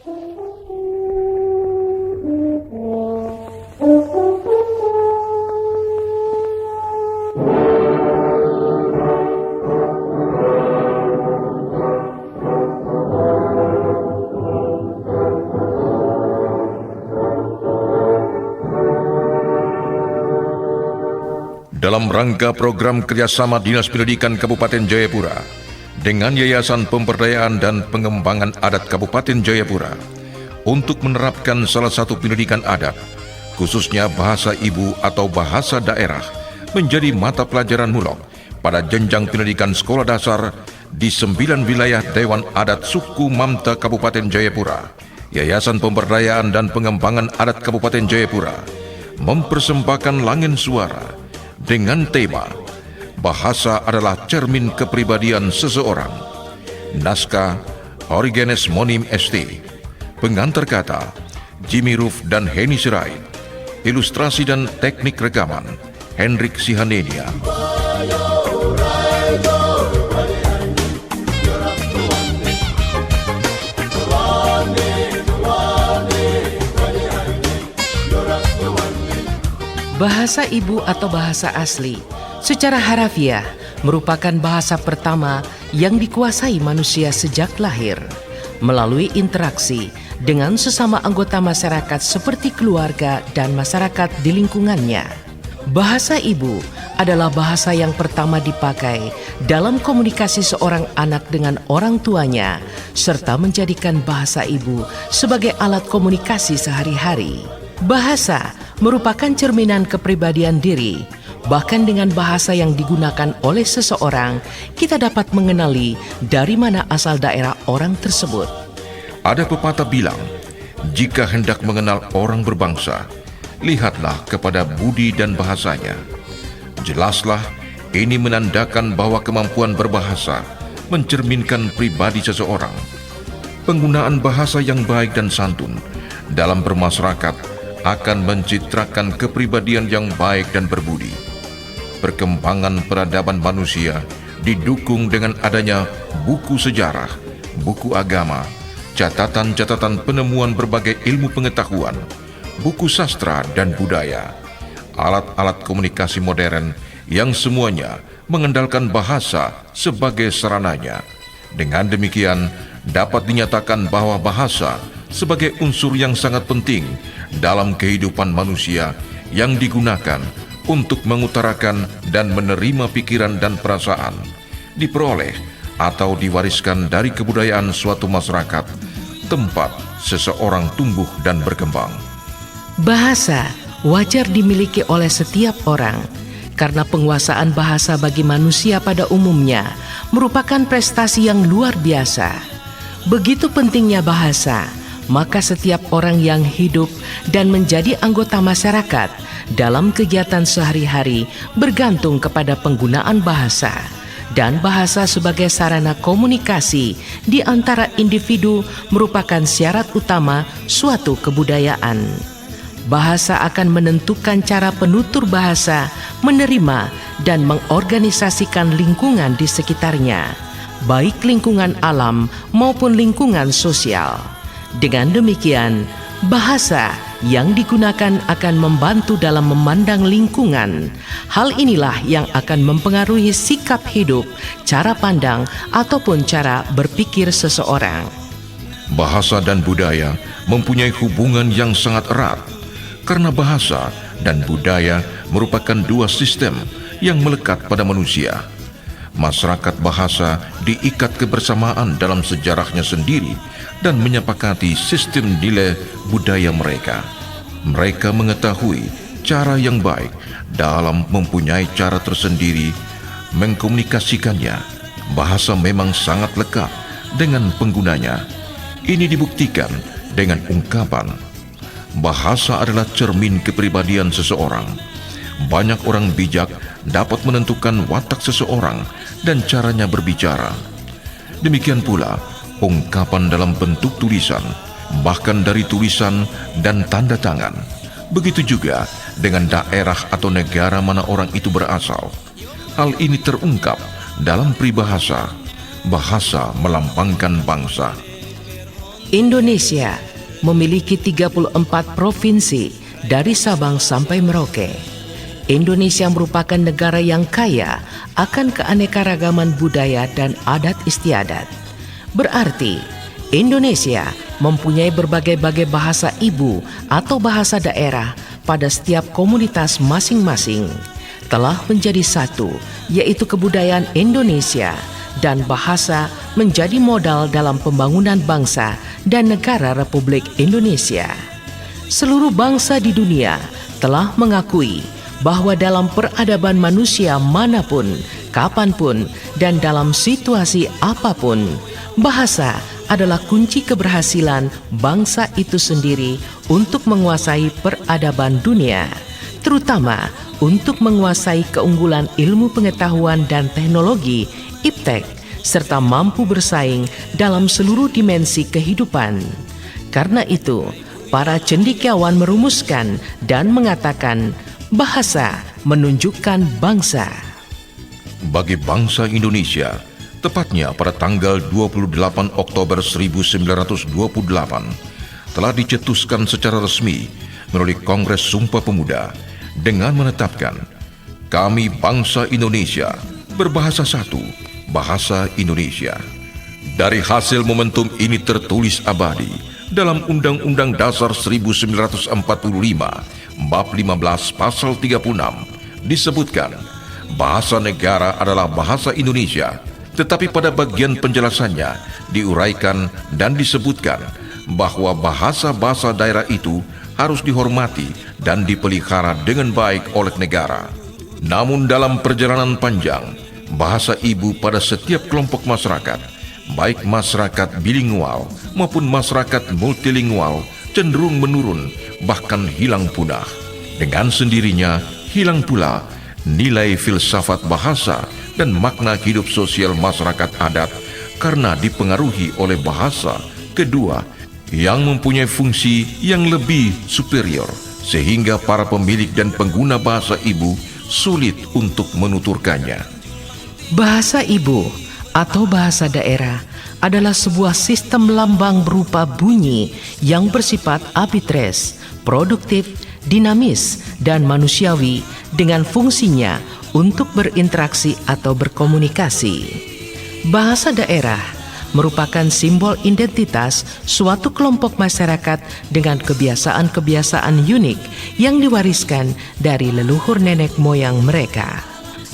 Dalam rangka program kerjasama Dinas Pendidikan Kabupaten Jayapura dengan Yayasan Pemberdayaan dan Pengembangan Adat Kabupaten Jayapura untuk menerapkan salah satu pendidikan adat, khususnya bahasa ibu atau bahasa daerah, menjadi mata pelajaran mulok pada jenjang pendidikan sekolah dasar di 9 wilayah Dewan Adat Suku Mamta Kabupaten Jayapura. Yayasan Pemberdayaan dan Pengembangan Adat Kabupaten Jayapura mempersembahkan Langin Suara dengan tema Bahasa adalah cermin kepribadian seseorang. Naskah Origenes Monim ST. Pengantar kata Jimmy Roof dan Henny Sirait. Ilustrasi dan teknik rekaman Hendrik Sihanenia. Bahasa ibu atau bahasa asli secara harafiah merupakan bahasa pertama yang dikuasai manusia sejak lahir melalui interaksi dengan sesama anggota masyarakat seperti keluarga dan masyarakat di lingkungannya. Bahasa ibu adalah bahasa yang pertama dipakai dalam komunikasi seorang anak dengan orang tuanya serta menjadikan bahasa ibu sebagai alat komunikasi sehari-hari. Bahasa merupakan cerminan kepribadian diri. Bahkan dengan bahasa yang digunakan oleh seseorang, kita dapat mengenali dari mana asal daerah orang tersebut. Ada pepatah bilang, jika hendak mengenal orang berbangsa, lihatlah kepada budi dan bahasanya. Jelaslah, ini menandakan bahwa kemampuan berbahasa mencerminkan pribadi seseorang. Penggunaan bahasa yang baik dan santun dalam bermasyarakat akan mencitrakan kepribadian yang baik dan berbudi. Perkembangan peradaban manusia didukung dengan adanya buku sejarah, buku agama, catatan-catatan penemuan berbagai ilmu pengetahuan, buku sastra dan budaya, alat-alat komunikasi modern yang semuanya mengandalkan bahasa sebagai sarananya. Dengan demikian, dapat dinyatakan bahwa bahasa sebagai unsur yang sangat penting dalam kehidupan manusia yang digunakan untuk mengutarakan dan menerima pikiran dan perasaan, diperoleh atau diwariskan dari kebudayaan suatu masyarakat, tempat seseorang tumbuh dan berkembang. Bahasa wajar dimiliki oleh setiap orang karena penguasaan bahasa bagi manusia pada umumnya merupakan prestasi yang luar biasa. Begitu pentingnya bahasa, maka setiap orang yang hidup dan menjadi anggota masyarakat dalam kegiatan sehari-hari bergantung kepada penggunaan bahasa. Dan bahasa sebagai sarana komunikasi di antara individu merupakan syarat utama suatu kebudayaan. Bahasa akan menentukan cara penutur bahasa menerima dan mengorganisasikan lingkungan di sekitarnya, baik lingkungan alam maupun lingkungan sosial. Dengan demikian, bahasa yang digunakan akan membantu dalam memandang lingkungan. Hal inilah yang akan mempengaruhi sikap hidup, cara pandang, ataupun cara berpikir seseorang. Bahasa dan budaya mempunyai hubungan yang sangat erat, karena bahasa dan budaya merupakan dua sistem yang melekat pada manusia. Masyarakat bahasa diikat kebersamaan dalam sejarahnya sendiri dan menyepakati sistem nilai budaya mereka. Mereka mengetahui cara yang baik dalam mempunyai cara tersendiri mengkomunikasikannya. Bahasa memang sangat lekat dengan penggunanya. Ini dibuktikan dengan ungkapan, bahasa adalah cermin kepribadian seseorang. Banyak orang bijak dapat menentukan watak seseorang dan caranya berbicara. Demikian pula ungkapan dalam bentuk tulisan, bahkan dari tulisan dan tanda tangan. Begitu juga dengan daerah atau negara mana orang itu berasal. Hal ini terungkap dalam peribahasa, bahasa melambangkan bangsa. Indonesia memiliki 34 provinsi dari Sabang sampai Merauke. Indonesia merupakan negara yang kaya akan keanekaragaman budaya dan adat istiadat. Berarti, Indonesia mempunyai berbagai-bagai bahasa ibu atau bahasa daerah pada setiap komunitas masing-masing. Telah menjadi satu, yaitu kebudayaan Indonesia, dan bahasa menjadi modal dalam pembangunan bangsa dan negara Republik Indonesia. Seluruh bangsa di dunia telah mengakui bahwa dalam peradaban manusia manapun, kapanpun, dan dalam situasi apapun, bahasa adalah kunci keberhasilan bangsa itu sendiri untuk menguasai peradaban dunia, terutama untuk menguasai keunggulan ilmu pengetahuan dan teknologi iptek, serta mampu bersaing dalam seluruh dimensi kehidupan. Karena itu, para cendekiawan merumuskan dan mengatakan bahasa menunjukkan bangsa. Bagi bangsa Indonesia, tepatnya pada tanggal 28 Oktober 1928, telah dicetuskan secara resmi melalui Kongres Sumpah Pemuda dengan menetapkan kami bangsa Indonesia berbahasa satu, bahasa Indonesia. Dari hasil momentum ini tertulis abadi dalam Undang-Undang Dasar 1945, Bab 15 Pasal 36, disebutkan bahasa negara adalah bahasa Indonesia, tetapi pada bagian penjelasannya diuraikan dan disebutkan bahwa bahasa-bahasa daerah itu harus dihormati dan dipelihara dengan baik oleh negara. Namun dalam perjalanan panjang, bahasa ibu pada setiap kelompok masyarakat, baik masyarakat bilingual maupun masyarakat multilingual, cenderung menurun, bahkan hilang punah. Dengan sendirinya, hilang pula nilai filsafat bahasa dan makna hidup sosial masyarakat adat karena dipengaruhi oleh bahasa kedua yang mempunyai fungsi yang lebih superior, sehingga para pemilik dan pengguna bahasa ibu sulit untuk menuturkannya. Bahasa ibu atau bahasa daerah adalah sebuah sistem lambang berupa bunyi yang bersifat arbitrer, produktif, dinamis, dan manusiawi dengan fungsinya untuk berinteraksi atau berkomunikasi. Bahasa daerah merupakan simbol identitas suatu kelompok masyarakat dengan kebiasaan-kebiasaan unik yang diwariskan dari leluhur nenek moyang mereka.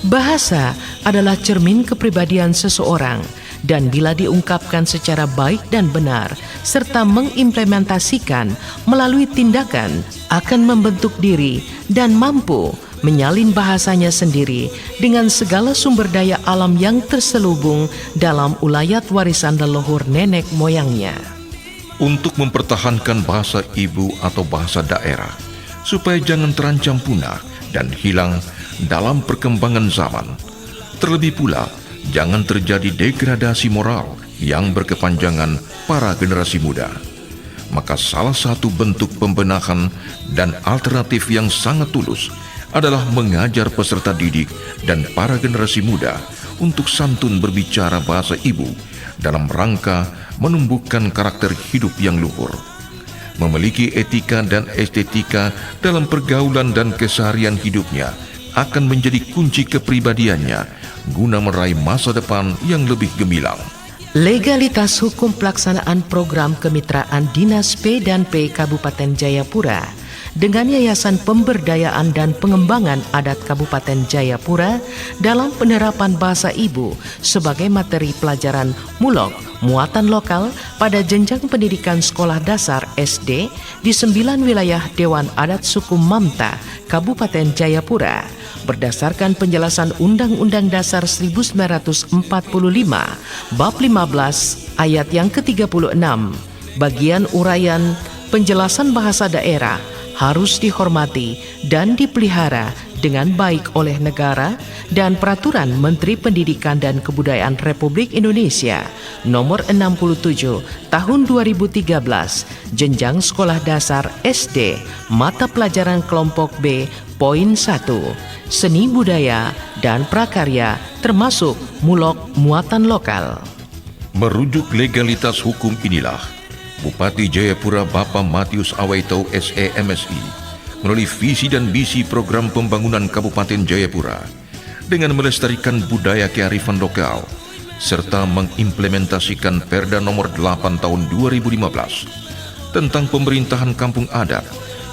Bahasa adalah cermin kepribadian seseorang, dan bila diungkapkan secara baik dan benar serta mengimplementasikan melalui tindakan, akan membentuk diri dan mampu menyalin bahasanya sendiri dengan segala sumber daya alam yang terselubung dalam ulayat warisan leluhur nenek moyangnya. Untuk mempertahankan bahasa ibu atau bahasa daerah supaya jangan terancam punah dan hilang dalam perkembangan zaman, terlebih pula jangan terjadi degradasi moral yang berkepanjangan para generasi muda, maka salah satu bentuk pembenahan dan alternatif yang sangat tulus adalah mengajar peserta didik dan para generasi muda untuk santun berbicara bahasa ibu dalam rangka menumbuhkan karakter hidup yang luhur, memiliki etika dan estetika dalam pergaulan dan keseharian hidupnya akan menjadi kunci kepribadiannya guna meraih masa depan yang lebih gemilang. Legalitas hukum pelaksanaan program kemitraan Dinas P&P Kabupaten Jayapura dengan Yayasan Pemberdayaan dan Pengembangan Adat Kabupaten Jayapura dalam penerapan bahasa ibu sebagai materi pelajaran mulok muatan lokal pada jenjang pendidikan sekolah dasar SD di 9 wilayah Dewan Adat Suku Mamta, Kabupaten Jayapura, berdasarkan penjelasan Undang-Undang Dasar 1945, Bab 15, ayat yang ke-36, bagian uraian penjelasan bahasa daerah harus dihormati dan dipelihara dengan baik oleh negara dan Peraturan Menteri Pendidikan dan Kebudayaan Republik Indonesia Nomor 67 Tahun 2013, jenjang sekolah dasar SD, mata pelajaran kelompok B, poin 1, seni budaya dan prakarya termasuk mulok muatan lokal. Merujuk legalitas hukum inilah Bupati Jayapura Bapak Matius Awaitau SEMSI melalui visi dan misi program pembangunan Kabupaten Jayapura dengan melestarikan budaya kearifan lokal serta mengimplementasikan Perda Nomor 8 Tahun 2015 tentang pemerintahan kampung adat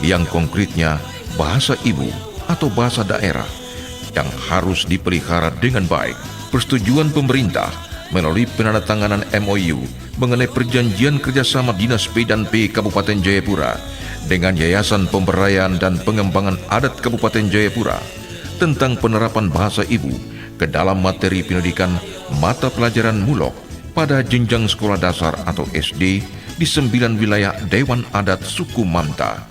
yang konkretnya bahasa ibu atau bahasa daerah yang harus dipelihara dengan baik. Persetujuan pemerintah melalui penandatanganan MOU mengenai perjanjian kerjasama Dinas P&P Kabupaten Jayapura dengan Yayasan Pemberdayaan dan Pengembangan Adat Kabupaten Jayapura tentang penerapan bahasa ibu ke dalam materi pendidikan mata pelajaran mulok pada jenjang sekolah dasar atau SD di 9 wilayah Dewan Adat Suku Mamta.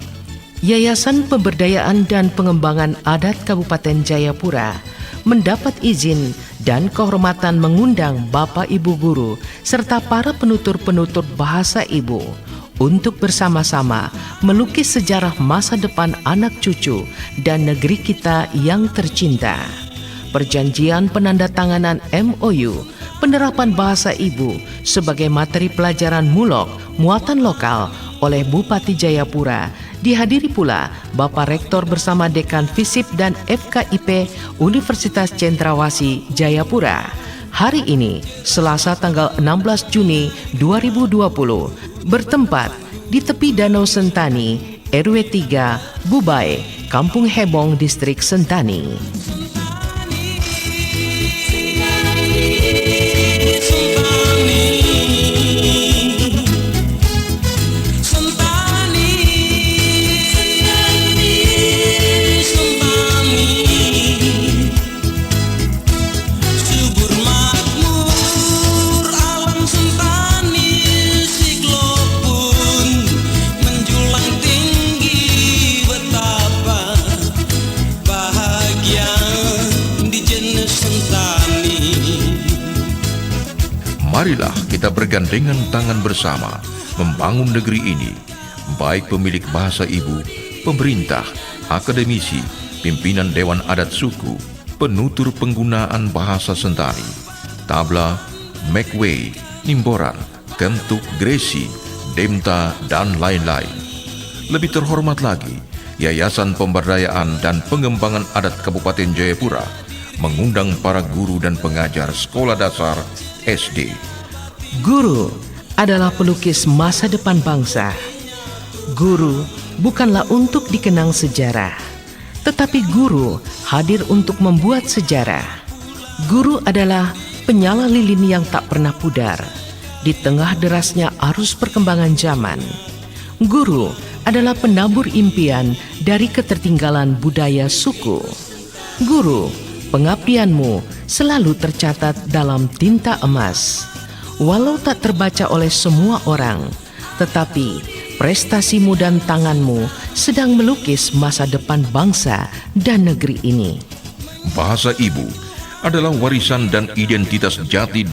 Yayasan Pemberdayaan dan Pengembangan Adat Kabupaten Jayapura mendapat izin dan kehormatan mengundang Bapak Ibu guru serta para penutur-penutur bahasa ibu untuk bersama-sama melukis sejarah masa depan anak cucu dan negeri kita yang tercinta. Perjanjian penandatanganan MOU penerapan bahasa ibu sebagai materi pelajaran mulok muatan lokal oleh Bupati Jayapura dihadiri pula Bapak Rektor bersama Dekan FISIP dan FKIP Universitas Cendrawasih Jayapura. Hari ini, Selasa tanggal 16 Juni 2020, bertempat di tepi Danau Sentani, RW 3, Bubai, Kampung Hebong, Distrik Sentani. Marilah kita bergandengan tangan bersama membangun negeri ini, baik pemilik bahasa ibu, pemerintah, akademisi, pimpinan Dewan Adat Suku, penutur penggunaan bahasa Sentani, Tabla, Mekway, Nimboran, Kentuk, Gresi, Demta, dan lain-lain. Lebih terhormat lagi, Yayasan Pemberdayaan dan Pengembangan Adat Kabupaten Jayapura mengundang para guru dan pengajar sekolah dasar SD. Guru adalah pelukis masa depan bangsa. Guru bukanlah untuk dikenang sejarah, tetapi guru hadir untuk membuat sejarah. Guru adalah penyala lilin yang tak pernah pudar di tengah derasnya arus perkembangan zaman. Guru adalah penabur impian dari ketertinggalan budaya suku. Guru, pengabdianmu selalu tercatat dalam tinta emas. Walau tak terbaca oleh semua orang, tetapi prestasimu dan tanganmu sedang melukis masa depan bangsa dan negeri ini. Bahasa ibu adalah warisan dan identitas jati